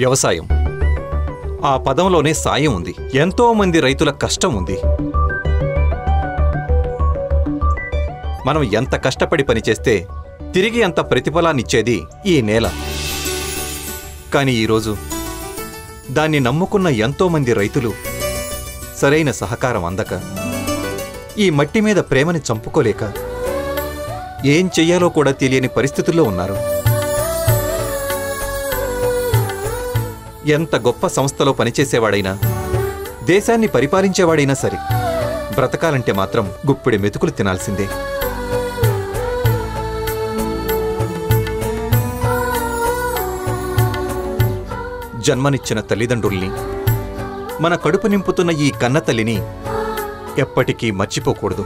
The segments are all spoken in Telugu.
వ్యవసాయం. ఆ పదంలోనే సాయం ఉంది. ఎంతో మంది రైతుల కష్టం ఉంది. మనం ఎంత కష్టపడి పనిచేస్తే తిరిగి అంత ప్రతిఫలాన్నిచ్చేది ఈ నేల. కానీ ఈరోజు దాన్ని నమ్ముకున్న ఎంతో మంది రైతులు సరైన సహకారం అందక, ఈ మట్టి మీద ప్రేమని చంపుకోలేక, ఏం చెయ్యాలో కూడా తెలియని పరిస్థితుల్లో ఉన్నారు. ఎంత గొప్ప సంస్థలో పనిచేసేవాడైనా, దేశాన్ని పరిపాలించేవాడైనా సరే, బ్రతకాలంటే మాత్రం గుప్పిడి మెతుకులు తినాల్సిందే. జన్మనిచ్చిన తల్లిదండ్రుల్ని, మన కడుపు నింపుతున్న ఈ కన్నతల్లిని ఎప్పటికీ మర్చిపోకూడదు.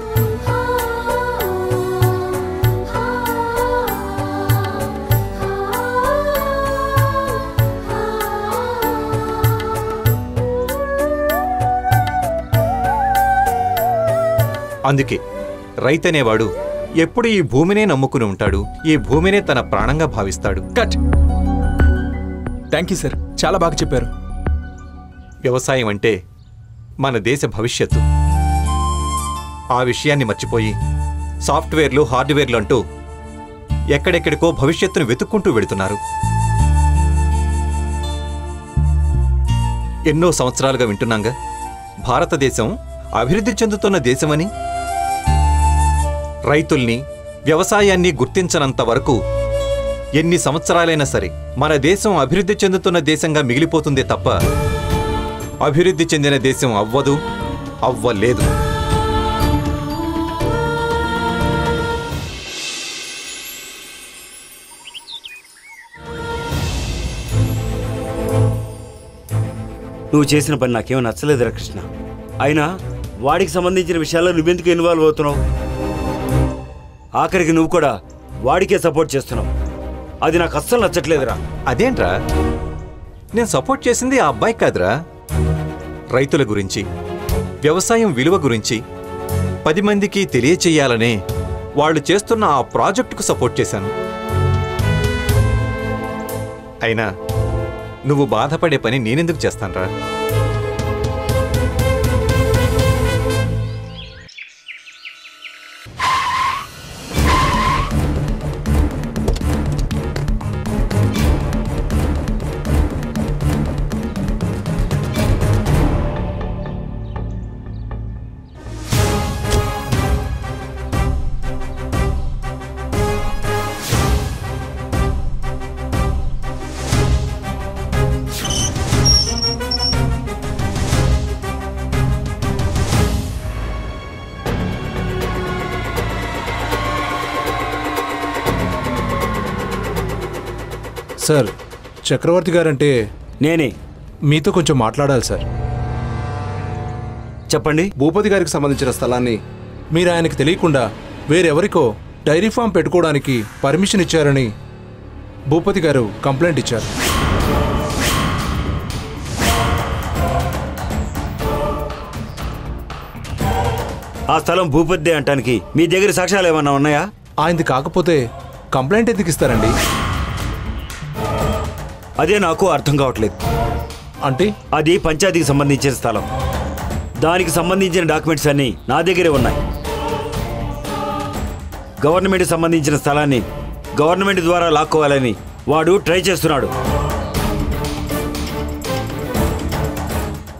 అందుకే రైతనేవాడు ఎప్పుడు ఈ భూమినే నమ్ముకుని ఉంటాడు, ఈ భూమినే తన ప్రాణంగా భావిస్తాడు. కట్. థ్యాంక్ యూ సార్, చాలా బాగా చెప్పారు. వ్యవసాయం అంటే మన దేశ భవిష్యత్తు. ఆ విషయాన్ని మర్చిపోయి సాఫ్ట్వేర్లు, హార్డ్వేర్లు అంటూ ఎక్కడెక్కడికో భవిష్యత్తును వెతుక్కుంటూ వెడుతున్నారు. ఎన్నో సంవత్సరాలుగా వింటున్నాంగా, భారతదేశం అభివృద్ధి చెందుతున్న దేశమని. రైతుల్ని, వ్యవసాయాన్ని గుర్తించనంత వరకు ఎన్ని సంవత్సరాలైనా సరే మన దేశం అభివృద్ధి చెందుతున్న దేశంగా మిగిలిపోతుందే తప్ప అభివృద్ధి చెందిన దేశం అవ్వదు, అవ్వలేదు. నువ్వు చేసిన పని నాకేమో నచ్చలేదురా కృష్ణ. అయినా వాడికి సంబంధించిన విషయాల్లో నువ్వెందుకు ఇన్వాల్వ్ అవుతున్నావు? ఆఖరికి నువ్వు కూడా వాడికే సపోర్ట్ చేస్తున్నావు. అది నాకు అస్సలు నచ్చట్లేదురా. అదేంట్రా, నేను సపోర్ట్ చేసింది ఆ అబ్బాయి కాదురా. రైతుల గురించి, వ్యవసాయం విలువ గురించి 10 మందికి తెలియచేయాలనే వాళ్ళు చేస్తున్న ఆ ప్రాజెక్టుకు సపోర్ట్ చేశాను. అయినా నువ్వు బాధపడే పని నేనెందుకు చేస్తానురా? సార్, చక్రవర్తి గారంటే నేనే. మీతో కొంచెం మాట్లాడాలి సార్. చెప్పండి. భూపతి గారికి సంబంధించిన స్థలాన్ని మీరు ఆయనకి తెలియకుండా వేరెవరికో డైరీ ఫామ్ పెట్టుకోవడానికి పర్మిషన్ ఇచ్చారని భూపతి గారు కంప్లైంట్ ఇచ్చారు. ఆ స్థలం భూపతిదే అంటానికి మీ దగ్గర సాక్ష్యాలు ఏమన్నా ఉన్నాయా? ఆయనది కాకపోతే కంప్లైంట్ ఎందుకు ఇస్తారండి? అదే నాకు అర్థం కావట్లేదు. అంటే అది పంచాయతీకి సంబంధించిన స్థలం. దానికి సంబంధించిన డాక్యుమెంట్స్ అన్నీ నా దగ్గరే ఉన్నాయి. గవర్నమెంట్కి సంబంధించిన స్థలాన్ని గవర్నమెంట్ ద్వారా లాక్కోవాలని వాడు ట్రై చేస్తున్నాడు.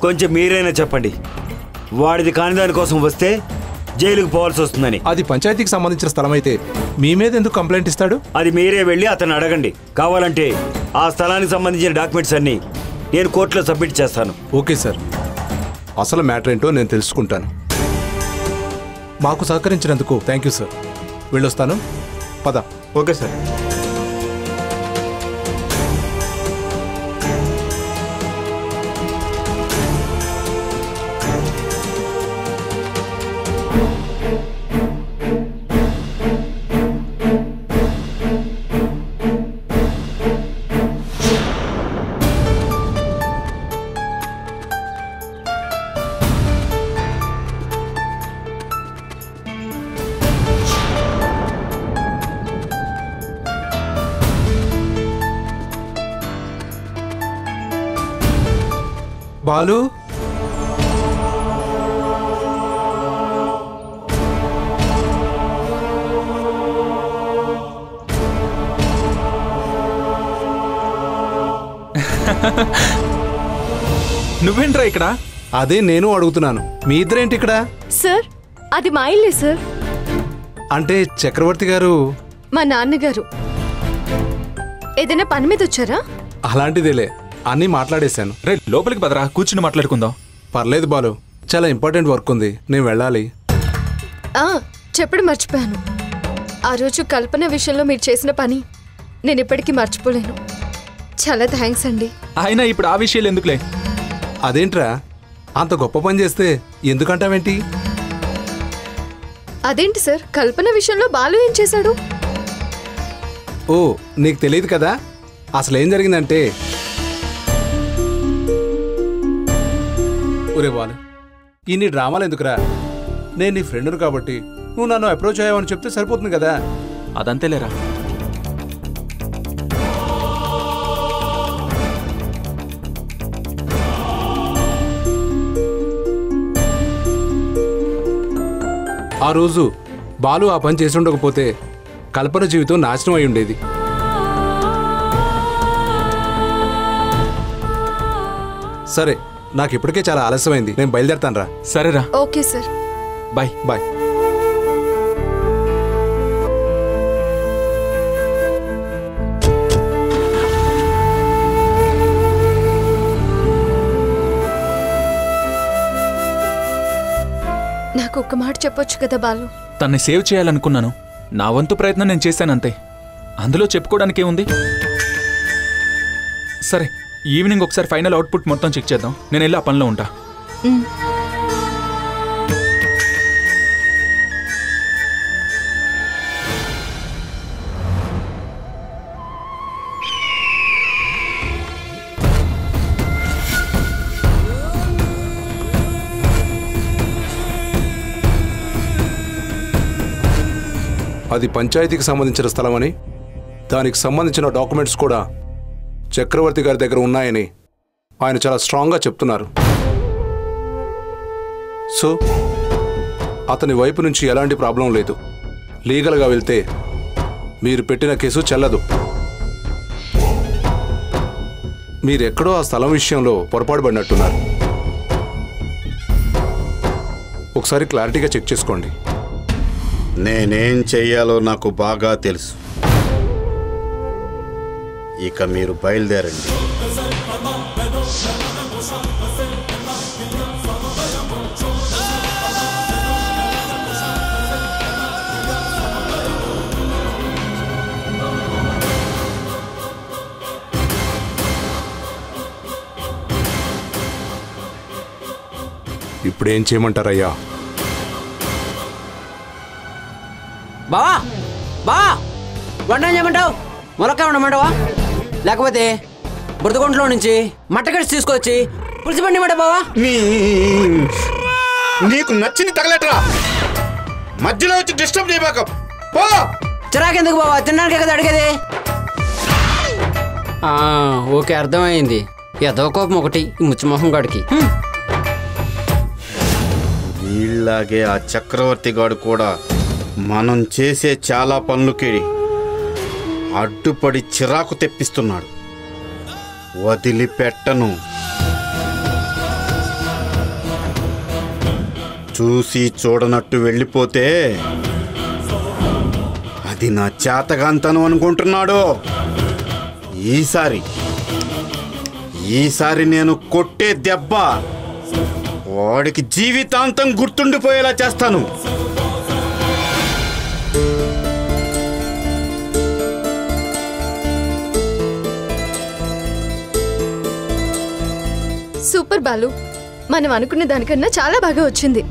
కొంచెం మీరైనా చెప్పండి, వాడిది కాని దానికోసం వస్తే జైలుకు పోవాల్సి వస్తుందని. అది పంచాయతీకి సంబంధించిన స్థలం అయితే మీ మీద ఎందుకు కంప్లైంట్ ఇస్తాడు? అది మీరే వెళ్ళి అతను అడగండి. కావాలంటే ఆ స్థలానికి సంబంధించిన డాక్యుమెంట్స్ అన్నీ నేను కోర్టులో సబ్మిట్ చేస్తాను. ఓకే సార్, అసలు మ్యాటర్ ఏంటో నేను తెలుసుకుంటాను. మాకు సహకరించినందుకు థ్యాంక్ యూ సార్. వెళ్ళొస్తాను, పద. Okay sir. బాలు నువ్వేంట్రా ఇక్కడ? అదే నేను అడుగుతున్నాను, మీ ఇద్దరేంటి ఇక్కడ? సార్ అది మా ఇల్లే సార్. అంటే చక్రవర్తి గారు మా నాన్నగారు. ఏదైనా పని మీద వచ్చారా? అలాంటిదేలే, అన్నీ మాట్లాడేశాను. రే లోపలికి పదరా, కూర్చుని మాట్లాడుకుందాం. పర్లేదు బాలు, చాలా ఇంపార్టెంట్ వర్క్ ఉంది, నేను వెళ్ళాలి. చెప్పడం మర్చిపోయాను. ఆ రోజు కల్పన విషయంలో మీరు చేసిన పని నేను ఇప్పటికీ మర్చిపోలేను. చాలా థ్యాంక్స్ అండి. అయినా ఇప్పుడు ఆ విషయాలు ఎందుకులే. అదేంట్రా, అంత గొప్ప పని చేస్తే ఎందుకంటావేంటి? అదేంటి సార్, కల్పన విషయంలో బాలు ఏం చేశాడు? ఓ, నీకు తెలియదు కదా? అసలు ఏం జరిగిందంటే, ఒరే బాలు, ఇన్ని డ్రామాలు ఎందుకురా? నేను నీ ఫ్రెండ్ను కాబట్టి నువ్వు నన్ను అప్రోచ్ అయ్యావని చెప్తే సరిపోతుంది కదా. అదంతేలేరా. ఆ రోజు బాలు ఆ పని చేసి ఉండకపోతే కల్పన జీవితం నాశనం అయి ఉండేది. సరే, నాకు ఇప్పటికే చాలా ఆలస్యమైంది, నేను బయలుదేరతాను రా. సరేరా, ఓకే సార్. బాయ్. బాయ్. నాకు ఒక్క మాట చెప్పొచ్చు కదా బాలు? తన్ని సేవ్ చేయాలనుకున్నాను. నా వంతు ప్రయత్నం నేను చేశానంతే. అందులో చెప్పుకోవడానికి ఏముంది? సరే, ఈవినింగ్ ఒకసారి ఫైనల్ అవుట్పుట్ మొత్తం చెక్ చేద్దాం. నేను వెళ్ళి ఆ పనిలో ఉంటా. అది పంచాయతీకి సంబంధించిన స్థలమని, దానికి సంబంధించిన డాక్యుమెంట్స్ కూడా చక్రవర్తి గారి దగ్గర ఉన్నాయని ఆయన చాలా స్ట్రాంగ్గా చెప్తున్నారు. సో అతని వైపు నుంచి ఎలాంటి ప్రాబ్లం లేదు. లీగల్గా వెళ్తే మీరు పెట్టిన కేసు చెల్లదు. మీరెక్కడో ఆ స్థలం విషయంలో పొరపాటు పడినట్టున్నారు. ఒకసారి క్లారిటీగా చెక్ చేసుకోండి. నేనేం చెయ్యాలో నాకు బాగా తెలుసు. ఇక మీరు బయలుదేరండి. ఇప్పుడేం చేయమంటారయ్యా? బావా బావా, వంట ఏం చేయమంటావు? ములక్కాయ ఉండమంటావా? లేకపోతే బురదగుంటలో నుంచి మట్టకడిచి తీసుకొచ్చి పులిసి పండిమంటా బావా? నీకు నచ్చింది తగలట్రా, మధ్యలో వచ్చి డిస్టర్బ్ చేయబాక. చిరాకెందుకు బావా, తినడానికే కదా అడిగేది. ఓకే, అర్థమైంది. ఏదో కోపం ఒకటి ఈ ముచ్చిమోహం గాడికి. వీళ్ళలాగే ఆ చక్రవర్తి గాడు కూడా మనం చేసే చాలా పనులకి అడ్డుపడి చిరాకు తెప్పిస్తున్నాడు. వదిలిపెట్టను. చూసి చూడనట్టు వెళ్ళిపోతే అది నా చేతగాంతను అనుకుంటున్నాడు. ఈసారి నేను కొట్టే దెబ్బ వాడికి జీవితాంతం గుర్తుండిపోయేలా చేస్తాను. సూపర్ బాలు, మనం అనుకున్న దానికన్నా చాలా బాగా వచ్చింది.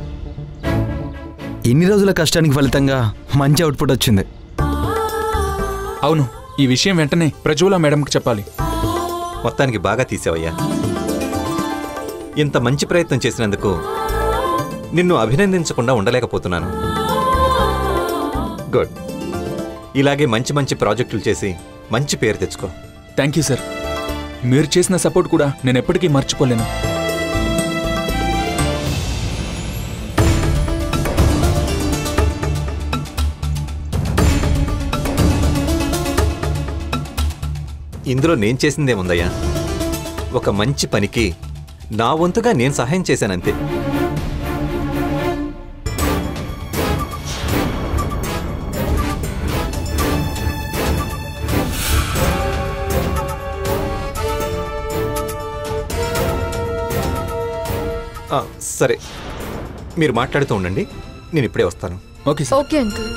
ఇన్ని రోజుల కష్టానికి ఫలితంగా మంచి అవుట్పుట్ వచ్చింది. అవును, ఈ విషయం వెంటనే ప్రజ్వల మేడంకి చెప్పాలి. మొత్తానికి బాగా తీసావయ్యా. ఇంత మంచి ప్రయత్నం చేసినందుకు నిన్ను అభినందించకుండా ఉండలేకపోతున్నాను. గుడ్. ఇలాగే మంచి మంచి ప్రాజెక్టులు చేసి మంచి పేరు తెచ్చుకో. Thank you sir. మీరు చేసిన సపోర్ట్ కూడా నేను ఎప్పటికీ మర్చిపోలేను. ఇందులో నేను చేసిందేముందయ్యా? ఒక మంచి పనికి నా వంతుగా నేను సహాయం చేశానంతే. సరే, మీరు మాట్లాడుతూ ఉండండి, నేను ఇప్పుడే వస్తాను. Okay sir. Okay uncle.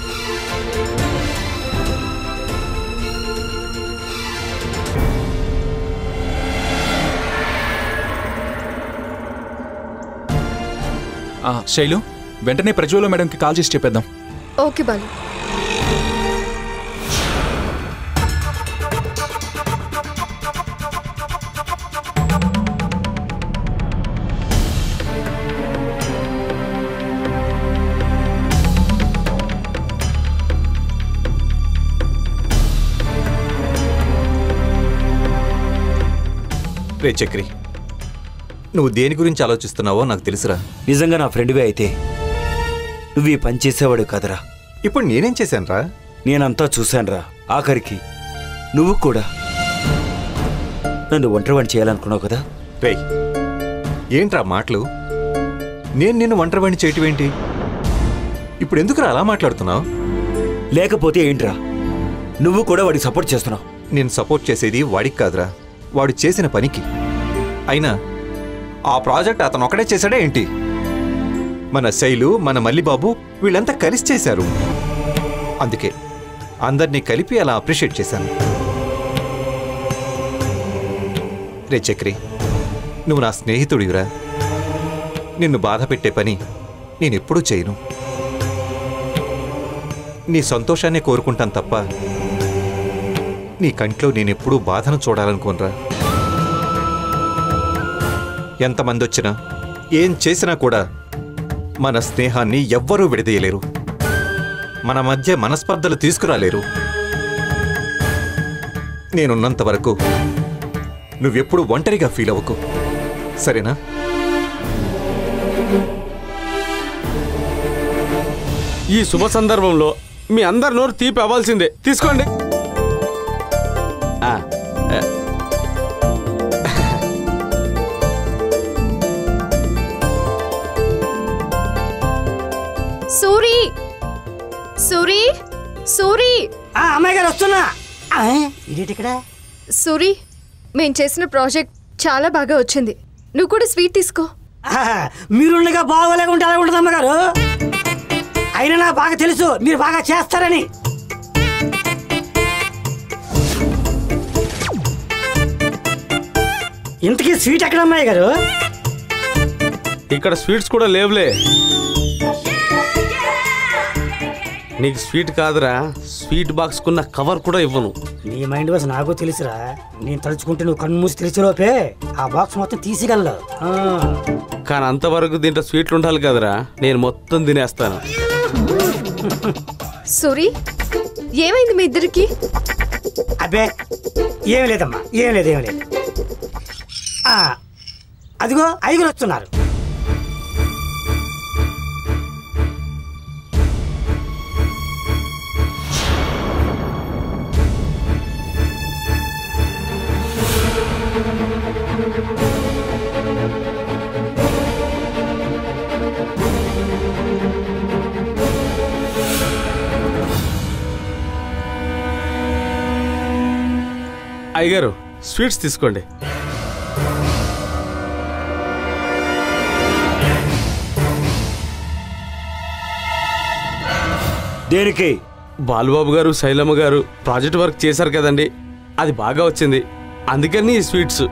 Shailu, వెంటనే ప్రజ్వల మేడంకి కాల్ చేసి చెప్పేద్దాం. ఓకే బాలు. రే చక్రి, నువ్వు దేని గురించి ఆలోచిస్తున్నావో నాకు తెలుసురా. నిజంగా నా ఫ్రెండ్వే అయితే నువ్వు ఈ పని చేసేవాడు కదరా. ఇప్పుడు నేనేం చేశానురా? నేనంతా చూశానురా. ఆఖరికి నువ్వు కూడా నన్ను ఒంటరివాణ్ణి చేయాలనుకున్నావు కదా. రే, ఏంట్రా మాటలు? నేను నిన్ను ఒంటరివాణ్ణి చేయటం ఏంటి? ఇప్పుడు ఎందుకురా అలా మాట్లాడుతున్నావు? లేకపోతే ఏంట్రా, నువ్వు కూడా వాడికి సపోర్ట్ చేస్తున్నావు. నేను సపోర్ట్ చేసేది వాడికి కాదురా, వాడు చేసిన పనికి. అయినా ఆ ప్రాజెక్ట్ అతను ఒకడే చేశాడే ఏంటి? మన శైలు, మన మల్లిబాబు వీళ్ళంతా కలిసి చేశారు. అందుకే అందరినీ కలిపి అలా అప్రిషియేట్ చేశాను. రే చక్రి, నువ్వు నా స్నేహితుడివిరా. నిన్ను బాధ పెట్టే పని నేనెప్పుడూ చేయను. నీ సంతోషాన్ని కోరుకుంటాను తప్ప నీ కంట్లో నేనెప్పుడూ బాధను చూడాలనుకోనరా. ఎంతమంది వచ్చినా ఏం చేసినా కూడా మన స్నేహాన్ని ఎవ్వరూ విడదీయలేరు. మన మధ్య మనస్పర్ధలు తీసుకురాలేరు. నేనున్నంత వరకు నువ్వెప్పుడు ఒంటరిగా ఫీల్ అవ్వకు, సరేనా? ఈ శుభ సందర్భంలో మీ అందరి నోరు తీపి అవ్వాల్సిందే. తీసుకోండి. సూరి, సూరి, సూరి. అమ్మాయి గారు వస్తున్నా. ఇదేంటి ఇక్కడ? సూరి, మేం చేసిన ప్రాజెక్ట్ చాలా బాగా వచ్చింది. నువ్వు కూడా స్వీట్ తీసుకో. మీరుండగా బాగోలేక ఉంటే అలా ఉంటుంది అమ్మగారు. అయినా నాకు బాగా తెలుసు మీరు బాగా చేస్తారని. ఇంతకీ స్వీట్ ఎక్కడ అమ్మాయి గారు? ఇక్కడ స్వీట్స్ కూడా లేవులే. నీకు స్వీట్ కాదురా, స్వీట్ బాక్స్ కున్న కవర్ కూడా ఇవ్వను. నీ మైండ్ వాస్ నాకు తెలుసురా. నేను తలుచుకుంటే నువ్వు కన్ను మూసి తెరిచేలోపే ఆ బాక్స్ మొత్తం తీసిగలవు. కానీ అంతవరకు దీంట్లో స్వీట్లు ఉండాలి కదరా, నేను మొత్తం తినేస్తాను. సూరి, ఏమైంది మీ ఇద్దరికి? అబ్బే ఏం లేదమ్మా, ఏం లేదు, ఏం లేదు. అదిగో ఐదుగురు వస్తున్నారు. అయ్యగారు, స్వీట్స్ తీసుకోండి. దేనికి? బాలుబాబు గారు, శైలమ్మ గారు ప్రాజెక్ట్ వర్క్ చేశారు కదండి, అది బాగా వచ్చింది, అందుకని ఈ స్వీట్స్.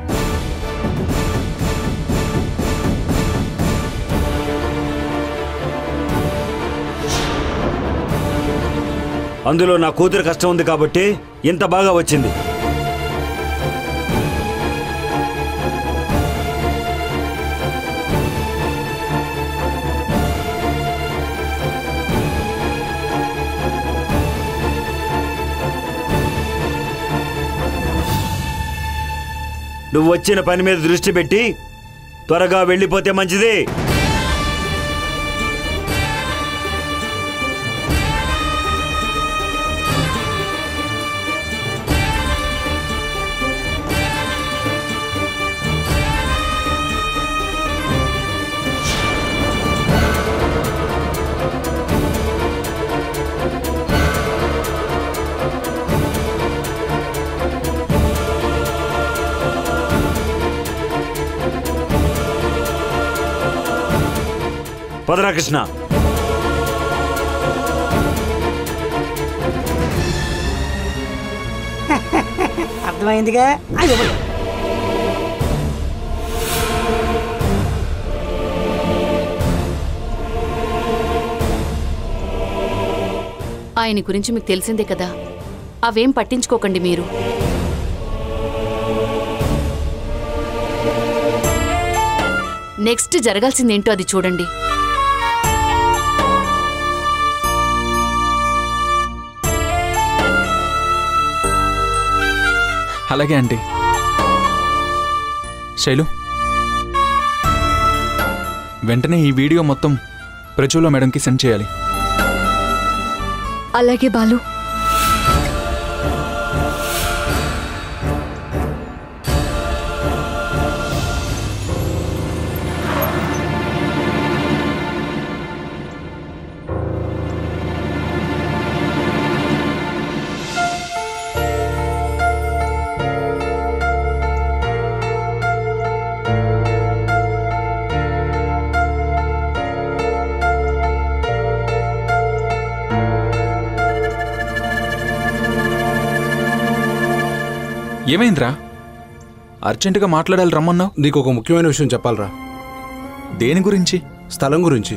అందులో నా కూతురు కష్టం ఉంది కాబట్టి ఇంత బాగా వచ్చింది. నువ్వు వచ్చిన పని మీద దృష్టి పెట్టి త్వరగా వెళ్ళిపోతే మంచిది. పదరా కృష్ణ. అర్థమైందిగా. ఆయన గురించి మీకు తెలిసిందే కదా, అవేం పట్టించుకోకండి మీరు. నెక్స్ట్ జరగాల్సిందేంటో అది చూడండి. అలాగే ఆంటీ. శైలు, వెంటనే ఈ వీడియో మొత్తం ప్రజల మేడంకి సెండ్ చేయాలి. అలాగే బాలు. ఏమైందిరా? అర్జెంటుగా మాట్లాడాలి రమ్మన్నావు. నీకు ఒక ముఖ్యమైన విషయం చెప్పాలరా. దేని గురించి? స్థలం గురించి.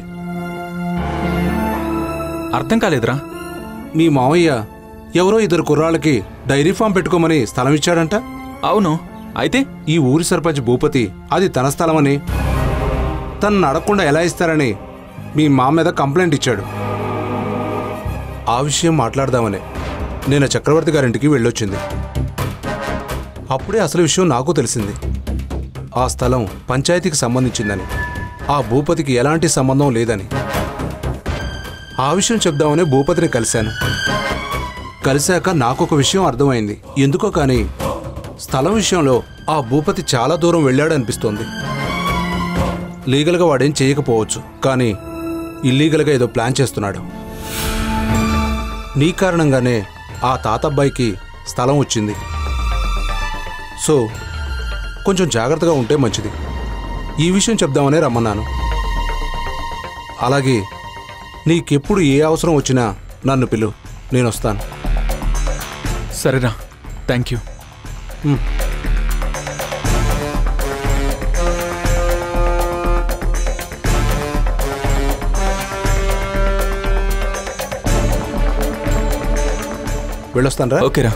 అర్థం కాలేదురా. మీ మావయ్య ఎవరో 2 కుర్రాళ్ళకి డైరీ ఫామ్ పెట్టుకోమని స్థలం ఇచ్చాడంట. అవును. అయితే ఈ ఊరి సర్పంచ్ భూపతి అది తన స్థలమని, తనను అడగకుండా ఎలా ఇస్తారని మీ మా మీద కంప్లైంట్ ఇచ్చాడు. ఆ విషయం మాట్లాడదామని నేను చక్రవర్తి గారింటికి వెళ్ళొచ్చింది. అప్పుడే అసలు విషయం నాకు తెలిసింది. ఆ స్థలం పంచాయతీకి సంబంధించిందని, ఆ భూపతికి ఎలాంటి సంబంధం లేదని. ఆ విషయం చెప్దామని భూపతిని కలిశాను. కలిశాక నాకొక విషయం అర్థమైంది. ఎందుకో కానీ స్థలం విషయంలో ఆ భూపతి చాలా దూరం వెళ్ళాడనిపిస్తోంది. లీగల్గా వాడేం చేయకపోవచ్చు, కానీ ఇల్లీగల్గా ఏదో ప్లాన్ చేస్తున్నాడు. నీ కారణంగానే ఆ తాతబ్బాయికి స్థలం వచ్చింది. సో కొంచెం జాగ్రత్తగా ఉంటే మంచిది. ఈ విషయం చెప్దామనే రమ్మన్నాను. అలాగే నీకెప్పుడు ఏ అవసరం వచ్చినా నన్ను పిలు, నేను వస్తాను. సరేరా, థ్యాంక్ యూ. వెళ్ళొస్తాను రా. ఓకేరా.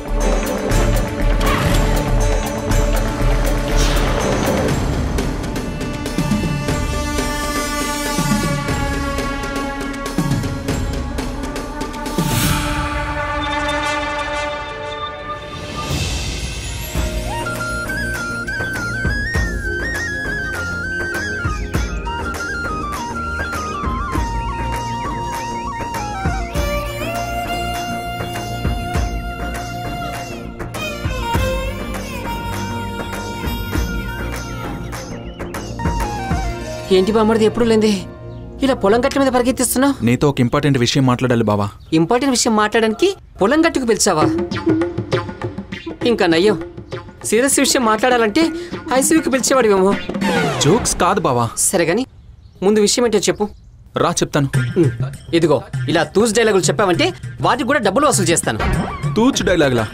ఏంటి బామ్మడిది ఎప్పుడు లేంది ఇలా పొలం గట్ల మీద పరిగెత్తిస్తున్నావు? నీతో ఒక ఇంపార్టెంట్ విషయం మాట్లాడాలి బావా. ఇంపార్టెంట్ విషయం మాట్లాడడానికి పొలం గట్టుకు పిలిచావా? ఇంకా నయ్యం, సీరియస్ విషయం మాట్లాడాలంటే ఐసీయూకి పిలిచేవాడివేమో. జోక్స్ కాదు బావా. సరే గాని ముందు విషయం ఏంటో చెప్పు. రా చెప్తాను. ఇదిగో ఇలా తూజ్ డైలాగులు చెప్పావంటే వాటికి కూడా డబ్బులు వసూలు చేస్తాను. తూచ్ డైలాగులా?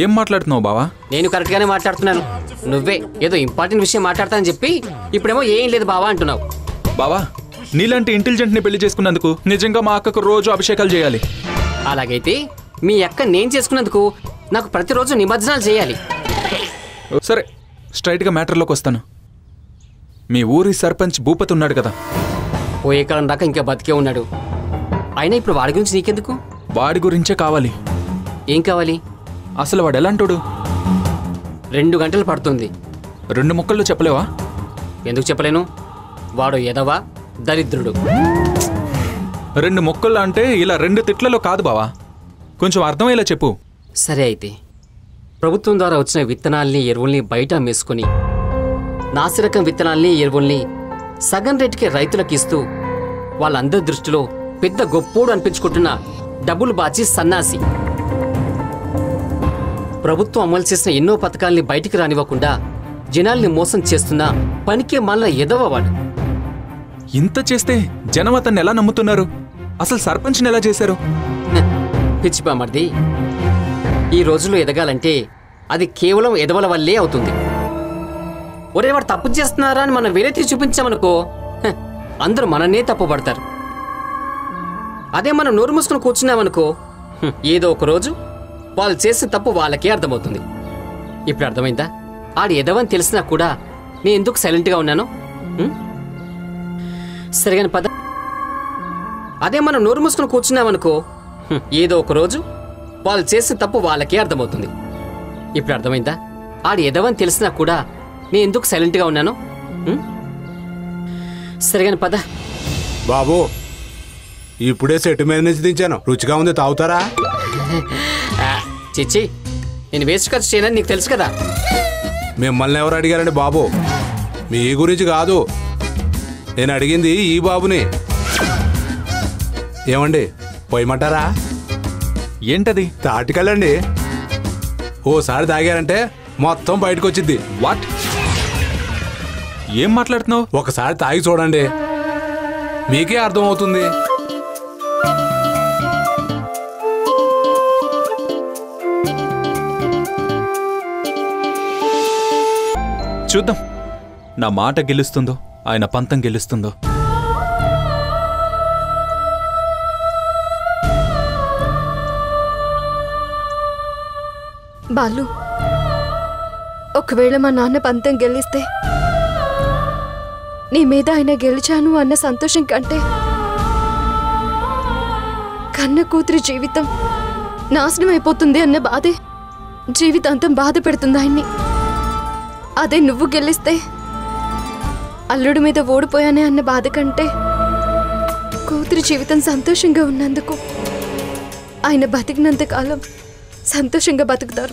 ఏం మాట్లాడుతున్నావు బావా? నేను కరెక్ట్ గానే మాట్లాడుతున్నాను. నువ్వే ఏదో ఇంపార్టెంట్ విషయం మాట్లాడతానని చెప్పి ఇప్పుడేమో ఏం లేదు బావా అంటున్నావు. బావా, నీలాంటి ఇంటెలిజెంట్ ని పెళ్లి చేసుకున్నందుకు నిజంగా మా అక్కకు రోజు అభిషేకాలు చేయాలి. అలాగైతే మీ అక్క నేను చేసుకున్నందుకు నాకు ప్రతిరోజు నిమజ్జనాలు చేయాలి. సరే, స్ట్రైట్ గా మ్యాటర్లోకి వస్తాను. మీ ఊరి సర్పంచ్ భూపతి ఉన్నాడు కదా, పోయే కాలం దాకా ఇంకా బతికే ఉన్నాడు. అయినా ఇప్పుడు వాడి గురించి నీకెందుకు? వాడి గురించే కావాలి. ఏం కావాలి? అసలు వాడు ఎలాంటోడు? 2 గంటలు పడుతుంది. 2 ముక్కల్లో చెప్పలేవా? ఎందుకు చెప్పలేను? వాడు ఎదవా, దరిద్రుడు. 2 ముక్కల్లో అంటే ఇలా 2 తిట్లలో కాదు బావా, కొంచెం అర్థమయ్యేలా చెప్పు. సరే అయితే, ప్రభుత్వం ద్వారా వచ్చిన విత్తనాల్ని ఎరువుల్ని బయట అమ్మేసుకుని నాసిరకం విత్తనాల్ని ఎరువుల్ని సగం రేటుకి రైతులకు ఇస్తూ వాళ్ళందరి దృష్టిలో పెద్ద గొప్పోడు అనిపించుకుంటున్న డబ్బులు బాచి సన్నాసి. ప్రభుత్వం అమలు చేసిన ఎన్నో పథకాల్ని బయటికి రానివ్వకుండా జనాల్ని మోసం చేస్తున్న పనికే మళ్ళా ఎదవవాడు. ఇంత చేస్తే జనం అతన్ని ఎలా నమ్ముతున్నారు? అసలు సర్పంచ్ని ఎలా చేశారు? పిచ్చి బామర్ది, ఈ రోజుల్లో ఎదగాలంటే అది కేవలం ఎదవల వల్లే అవుతుంది. ఒరే వాడు తప్పు చేస్తున్నారా అని మనం వేలెత్తి చూపించామనుకో, అందరూ మననే తప్పు పడతారు. అదే మనం నోరు మూసుకుని కూర్చున్నామనుకో, ఏదో ఒక రోజు వాళ్ళు చేసిన తప్పు వాళ్ళకే అర్థమవుతుంది. ఇప్పుడు అర్థమైందా? ఆడు ఎదవని తెలిసినా కూడా నేను ఎందుకు సైలెంట్గా ఉన్నాను? సరిగాని పద. అదే మనం నోరు మూసుకుని కూర్చున్నామనుకో, ఏదో ఒక రోజు వాళ్ళు చేసిన తప్పు వాళ్ళకే అర్థమవుతుంది. ఇప్పుడు అర్థమైందా? ఆడు ఎదవని తెలిసినా కూడా నేను ఎందుకు సైలెంట్గా ఉన్నాను? సరిగాని పద. బాబు, ఇప్పుడే సెట్టు మీద నుంచి దించాను. రుచిగా ఉంది, తాగుతారా? చిచ్చి, నేను వేస్ట్ ఖర్చు చేయనని నీకు తెలుసు కదా. మిమ్మల్ని ఎవరు అడిగారండి బాబు? మీ గురించి కాదు, నేను అడిగింది ఈ బాబుని. ఏమండి, పోయమంటారా? ఏంటది? తాటికల్లండి. ఓసారి తాగారంటే మొత్తం బయటకు వచ్చింది. వాట్? ఏం మాట్లాడుతున్నావు? ఒకసారి తాగి చూడండి, మీకే అర్థమవుతుంది. చూద్దాం, నా మాట గెలుస్తుందో ఆయన పంతం గెలుస్తుందో. బాలు, ఒకవేళ మా నాన్న పంతం గెలిస్తే నీ మీద ఆయన గెలిచాను అన్న సంతోషం కంటే కన్న కూతురి జీవితం నాశనం అయిపోతుంది అన్న బాధే జీవితాంతం బాధ పెడుతుంది ఆయన్ని. అదే నువ్వు గెలిస్తే అల్లుడి మీద ఓడిపోయానే అన్న బాధ కంటే కూతురి జీవితం సంతోషంగా ఉన్నందుకు ఆయన బతికినంత కాలం సంతోషంగా బతుకుతారు.